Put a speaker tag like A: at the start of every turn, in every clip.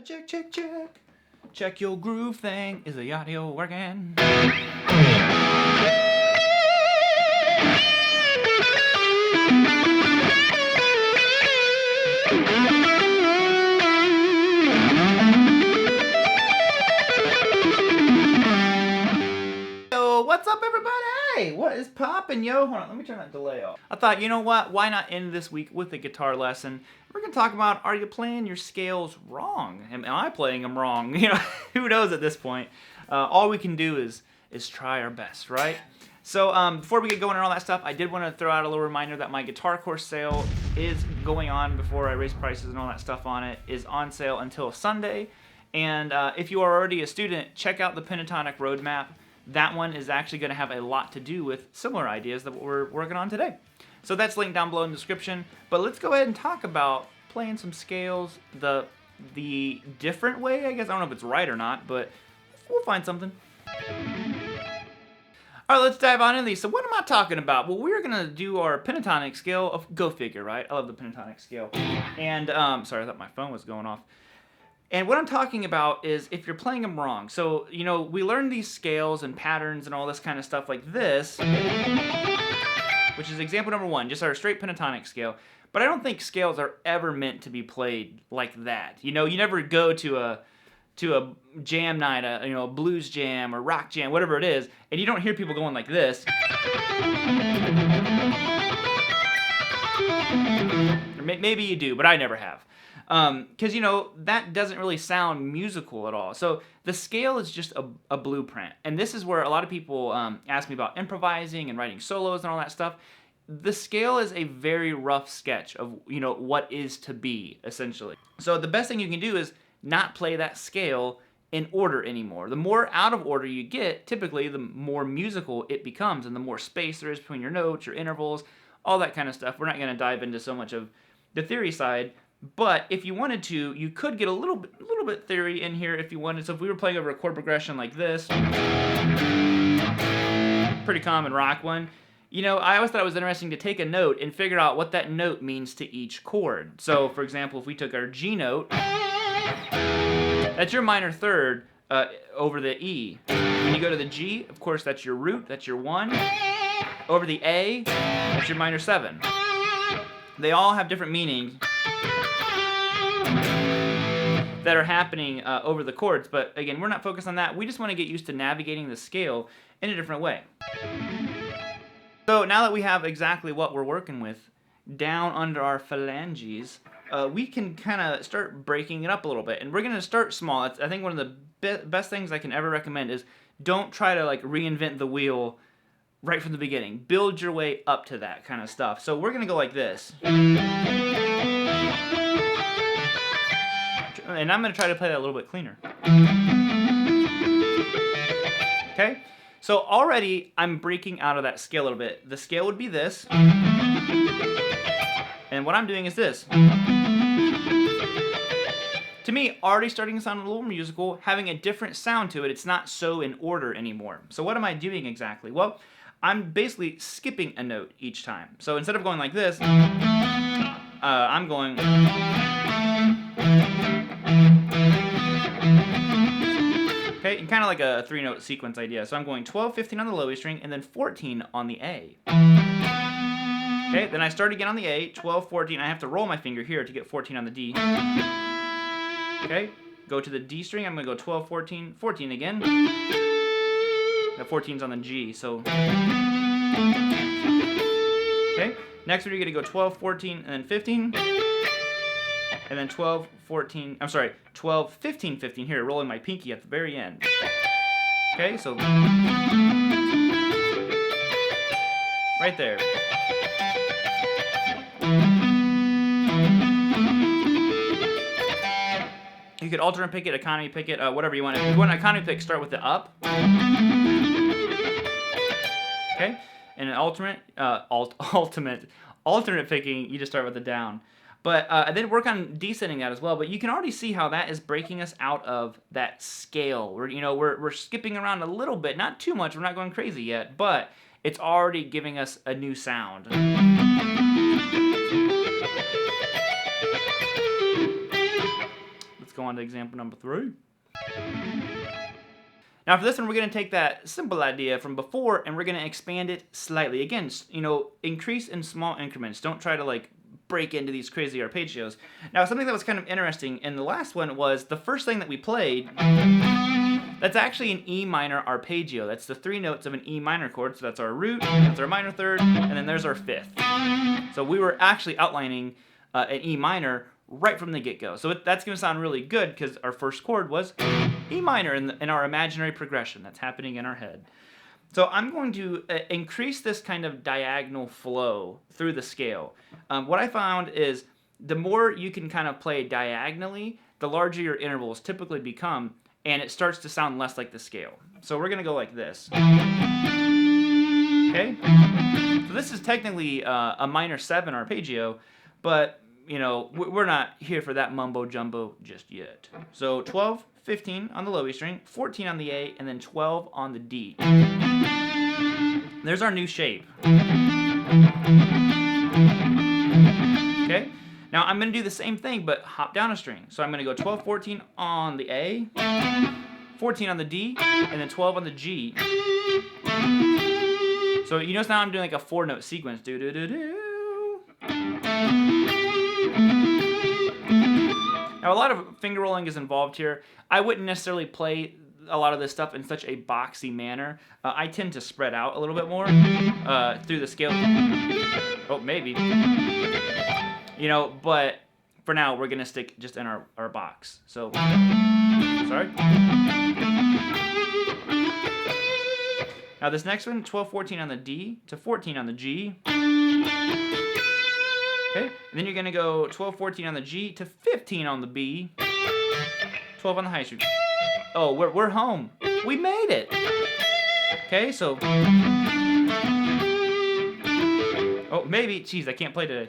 A: Check, check, check. Check your groove thing. Is the audio working? Yo, what's up, everybody? What is poppin', yo? Hold on, let me turn that delay off. I thought, you know what? Why not end this week with a guitar lesson? We're gonna talk about, are you playing your scales wrong? Am I playing them wrong? You know, who knows at this point? All we can do is try our best, right? So before we get going and all that stuff, I did want to throw out a little reminder that my guitar course sale is going on before I raise prices and all that stuff on it, is on sale until Sunday. And if you are already a student, check out the Pentatonic Roadmap. That one is actually going to have a lot to do with similar ideas that we're working on today. So that's linked down below in the description. But let's go ahead and talk about playing some scales the different way, I guess. I don't know if it's right or not, but we'll find something. All right, let's dive on in these. So what am I talking about? Well, we're going to do our pentatonic scale. Go figure, right? I love the pentatonic scale. And, sorry, I thought my phone was going off. And what I'm talking about is if you're playing them wrong. So, you know, we learned these scales and patterns and all this kind of stuff like this, which is example number one, just our straight pentatonic scale. But I don't think scales are ever meant to be played like that. You know, you never go to a jam night, a blues jam or rock jam, whatever it is, and you don't hear people going like this. Or maybe you do, but I never have. Because, you know, that doesn't really sound musical at all. So the scale is just a blueprint. And this is where a lot of people ask me about improvising and writing solos and all that stuff. The scale is a very rough sketch of, you know, what is to be, essentially. So the best thing you can do is not play that scale in order anymore. The more out of order you get, typically the more musical it becomes and the more space there is between your notes, your intervals, all that kind of stuff. We're not going to dive into so much of the theory side. But if you wanted to, you could get a little bit theory in here if you wanted. So if we were playing over a chord progression like this, pretty common rock one, you know, I always thought it was interesting to take a note and figure out what that note means to each chord. So for example, if we took our G note, that's your minor third over the E. When you go to the G, of course, that's your root, that's your 1. Over the A, that's your minor 7. They all have different meanings that are happening over the chords, but again, we're not focused on that. We just want to get used to navigating the scale in a different way. So now that we have exactly what we're working with down under our phalanges, we can kind of start breaking it up a little bit. And we're going to start small. I think one of the best things I can ever recommend is don't try to like reinvent the wheel right from the beginning. Build your way up to that kind of stuff. So we're going to go like this. And I'm going to try to play that a little bit cleaner. Okay? So already I'm breaking out of that scale a little bit. The scale would be this. And what I'm doing is this. To me, already starting to sound a little musical, having a different sound to it. It's not so in order anymore. So what am I doing exactly? Well, I'm basically skipping a note each time. So instead of going like this, I'm going... Okay, and kind of like a 3-note sequence idea. So I'm going 12, 15 on the low E string, and then 14 on the A. Okay, then I start again on the A, 12, 14. I have to roll my finger here to get 14 on the D. Okay, go to the D string. I'm going to go 12, 14, 14 again. The 14's on the G, so... Okay, next we're going to go 12, 14, and then 15. And then 12, 14, I'm sorry, 12, 15, 15 here, rolling my pinky at the very end. Okay, so right there. You could alternate pick it, economy pick it, whatever you want. If you want an economy pick, start with the up. Okay, and an alternate picking, you just start with the down. But then work on descending that as well. But you can already see how that is breaking us out of that scale. We're skipping around a little bit, not too much. We're not going crazy yet, but it's already giving us a new sound. Let's go go on to example number 3. Now for this one, we're going to take that simple idea from before and we're going to expand it slightly. Again, you know, increase in small increments. Don't try to like break into these crazy arpeggios. Now something that was kind of interesting in the last one was the first thing that we played, that's actually an E minor arpeggio. That's the 3 notes of an E minor chord. So that's our root, that's our minor third, and then there's our 5th. So we were actually outlining an E minor right from the get-go. So that's going to sound really good because our first chord was E minor in our imaginary progression that's happening in our head. So I'm going to increase this kind of diagonal flow through the scale. What I found is the more you can kind of play diagonally, the larger your intervals typically become, and it starts to sound less like the scale. So we're going to go like this. Okay? So this is technically a minor 7 arpeggio, but you know, we're not here for that mumbo jumbo just yet. So 12, 15 on the low E string, 14 on the A, and then 12 on the D. There's our new shape. Okay? Now I'm going to do the same thing, but hop down a string. So I'm going to go 12, 14 on the A, 14 on the D, and then 12 on the G. So you notice now I'm doing like a 4-note sequence. Do do do do. Now a lot of finger rolling is involved here. I wouldn't necessarily play a lot of this stuff in such a boxy manner. I tend to spread out a little bit more through the scale. Oh, maybe. You know, but for now we're gonna stick just in our box. So, sorry. Now this next one, 12, 14 on the D to 14 on the G. Okay, and then you're going to go 12, 14 on the G to 15 on the B, 12 on the high string. Oh, we're home. We made it. Okay, so... Oh, maybe. Jeez, I can't play today.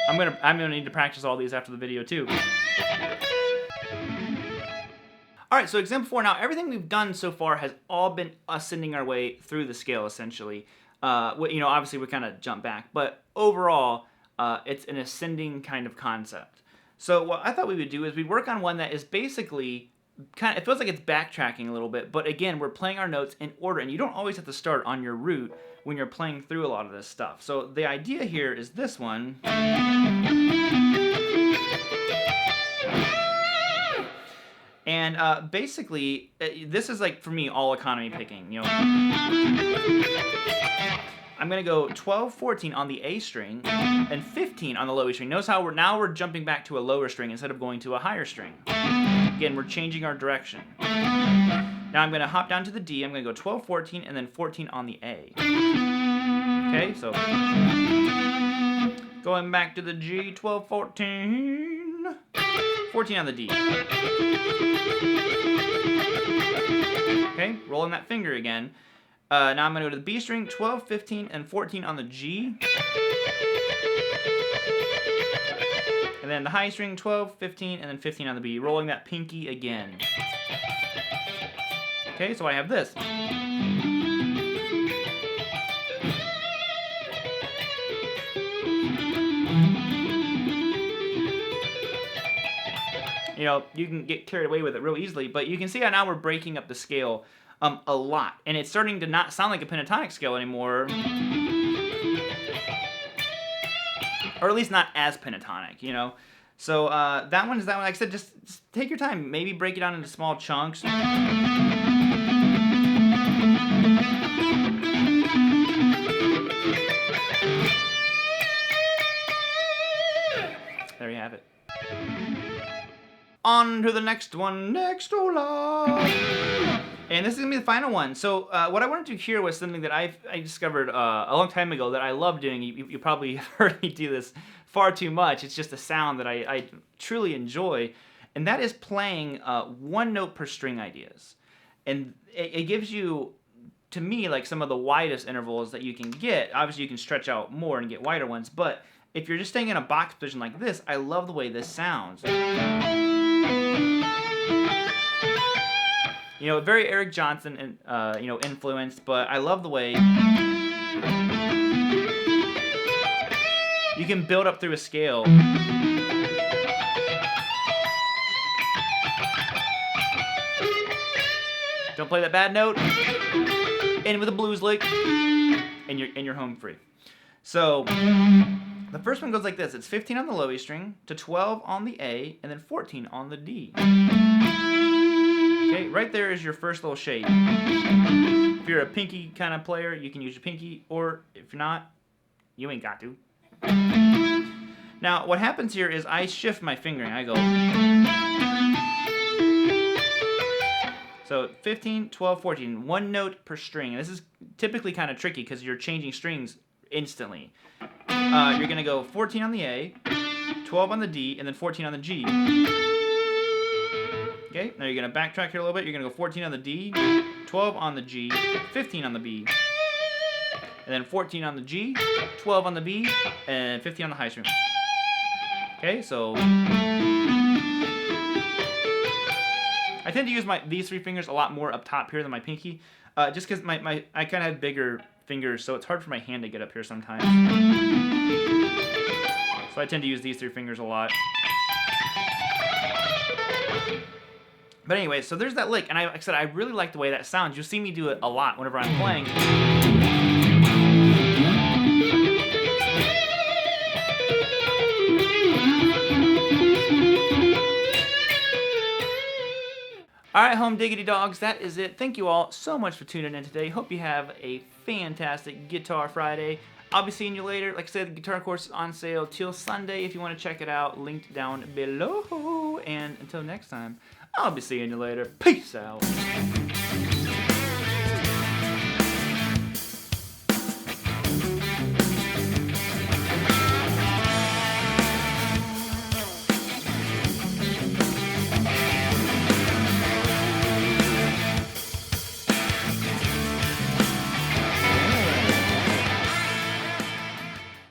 A: I'm gonna need to practice all these after the video too. Alright, so example 4. Now, everything we've done so far has all been ascending our way through the scale, essentially. You know, obviously we kind of jump back, but overall, it's an ascending kind of concept. So what I thought we would do is we'd work on one that is basically kind of, it feels like it's backtracking a little bit, but again, we're playing our notes in order, and you don't always have to start on your root when you're playing through a lot of this stuff. So the idea here is this one. And basically, this is like, for me, all economy picking, you know. I'm going to go 12, 14 on the A string, and 15 on the low E string. Notice how we're jumping back to a lower string instead of going to a higher string. Again, we're changing our direction. Now I'm going to hop down to the D. I'm going to go 12, 14, and then 14 on the A. Okay, so going back to the G, 12, 14, 14 on the D. Okay, rolling that finger again. Now I'm going to go to the B string, 12, 15, and 14 on the G. And then the high string, 12, 15, and then 15 on the B. Rolling that pinky again. Okay, so I have this. You know, you can get carried away with it real easily, but you can see how now we're breaking up the scale a lot. And it's starting to not sound like a pentatonic scale anymore. Or at least not as pentatonic, you know. So that one, like I said, just take your time. Maybe break it down into small chunks. There you have it. On to the next one. Next, Ola. And this is going to be the final one. So what I wanted to do here was something that I discovered a long time ago that I love doing. You probably have heard me do this far too much. It's just a sound that I truly enjoy. And that is playing one note per string ideas. And it gives you, to me, like some of the widest intervals that you can get. Obviously, you can stretch out more and get wider ones. But if you're just staying in a box position like this, I love the way this sounds. You know, very Eric Johnson, you know, influenced, but I love the way. You can build up through a scale. Don't play that bad note. In with a blues lick, and you're home free. So the first one goes like this. It's 15 on the low E string, to 12 on the A, and then 14 on the D. Okay, right there is your first little shape. If you're a pinky kind of player, you can use your pinky, or if you're not, you ain't got to. Now, what happens here is I shift my fingering. I go. So 15, 12, 14, one note per string. And this is typically kind of tricky because you're changing strings instantly. You're going to go 14 on the A, 12 on the D, and then 14 on the G. Okay, now you're going to backtrack here a little bit. You're going to go 14 on the D, 12 on the G, 15 on the B, and then 14 on the G, 12 on the B, and 15 on the high string. Okay, so I tend to use these three fingers a lot more up top here than my pinky, just because I kind of have bigger fingers, so it's hard for my hand to get up here sometimes. So I tend to use these three fingers a lot. But anyway, so there's that lick, and like I said, I really like the way that sounds. You'll see me do it a lot whenever I'm playing. Alright, home diggity dogs, that is it. Thank you all so much for tuning in today. Hope you have a fantastic Guitar Friday. I'll be seeing you later. Like I said, the guitar course is on sale till Sunday if you want to check it out. Linked down below. And until next time, I'll be seeing you later. Peace out.